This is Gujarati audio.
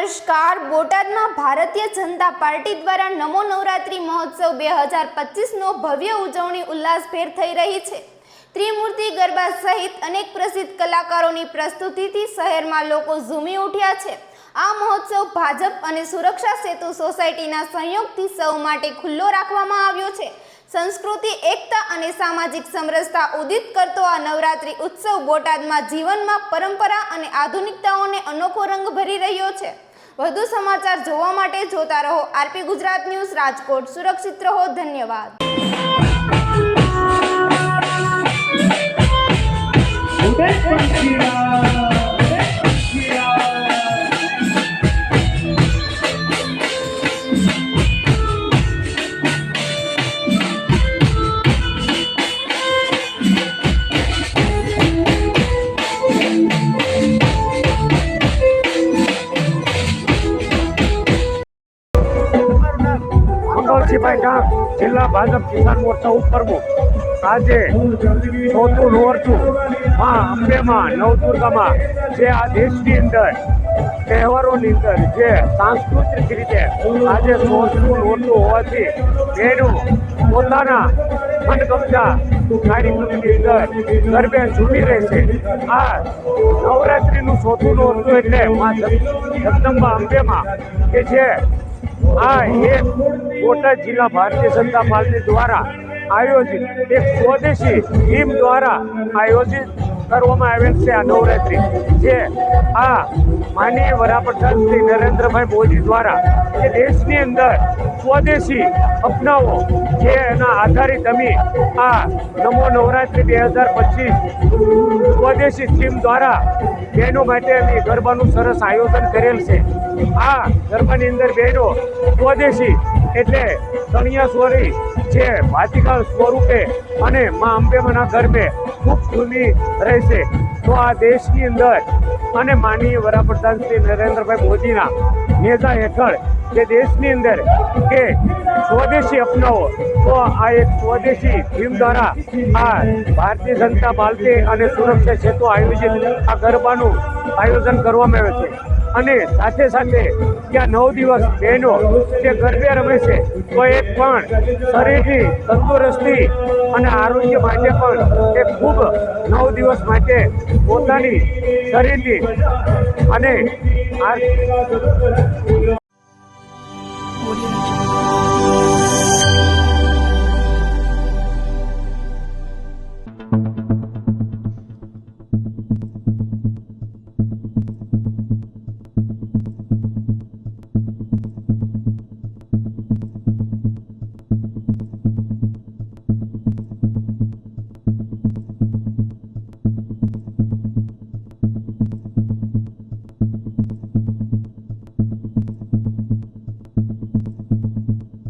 નમસ્કાર, બોટાદમાં ભારતીય જનતા પાર્ટી દ્વારા નમો નવરાત્રી મહોત્સવ 2025નો ભવ્ય ઉજવણી ઉલ્લાસભેર થઈ રહી છે। ત્રિમૂર્તિ ગરબા સહિત અનેક પ્રસિદ્ધ કલાકારોની પ્રસ્તુતિથી શહેરમાં લોકો ઝૂમી ઉઠ્યા છે। આ મહોત્સવ ભાજપ અને સુરક્ષા સેતુ સોસાયટીના સહયોગથી સૌ માટે ખુલ્લો રાખવામાં આવ્યો છે। સંસ્કૃતિ, એકતા અને સામાજિક સમરસતા ઉદિત કરતો આ નવરાત્રી ઉત્સવ બોટાદમાં જીવનમાં પરંપરા અને આધુનિકતાઓને અનોખો રંગ ભરી રહ્યો છે। વધુ સમાચાર જોવા માટે જોતા રહો આરપી ગુજરાત ન્યૂઝ રાજકોટ। સુરક્ષિત રહો, ધન્યવાદ। जिला भाजप किसान मोर्चा उपप्रमुख आज चौथु नोरचु मां अंबे में नवदुर्गा में जे आ देश की अंदर तहेवारों अंदर जे सांस्कृतिक रीते आज चौथु नोरचु होवाथी बेनो पोताना मनगमता कार्यक्रमनी अंदर गरबे झूमी रहेशे। आ नवरात्रिनु चौथु नोरचु एटले मां जगदंबा अंबे में के जे एक बोटाद जिला भारतीय जनता पार्टी द्वारा आयोजित एक स्वदेशी थीम द्वारा आयोजित કરવામાં આવેલ છે। આ નવરાત્રિ જે આ માનનીય વડાપ્રધાન શ્રી નરેન્દ્રભાઈ મોદી દ્વારા એ દેશની અંદર સ્વદેશી અપનાવો જે એના આધારિત અમે આ નમો નવરાત્રિ 2025 સ્વદેશી થીમ દ્વારા બહેનો માટે અમે ગરબાનું સરસ આયોજન કરેલ છે। આ ગરબાની અંદર બહેનો સ્વદેશી એટલે ચણિયાચોળી જે ભાતીકાળ સ્વરૂપે અને મા અંબેમાના ગરબે ખૂબ જૂની રહેશે। તો આ દેશની અંદર અને માનનીય વડાપ્રધાન શ્રી નરેન્દ્રભાઈ મોદીના નેજા હેઠળ જે દેશની અંદર કે સ્વદેશી અપનાવો તો આ એક સ્વદેશી થીમ દ્વારા આ ભારતીય જનતા પાર્ટી અને સુરક્ષા સેતુ આયોજિત આ ગરબાનું આયોજન કરવામાં આવે છે। અને સાથે સાથે ત્યાં 9 દિવસ બહેનો જે ગરબે રમે છે તો એક પણ શરીરની તંદુરસ્તી અને આરોગ્ય માટે પણ એ ખૂબ 9 દિવસ માટે પોતાની શરીરની અને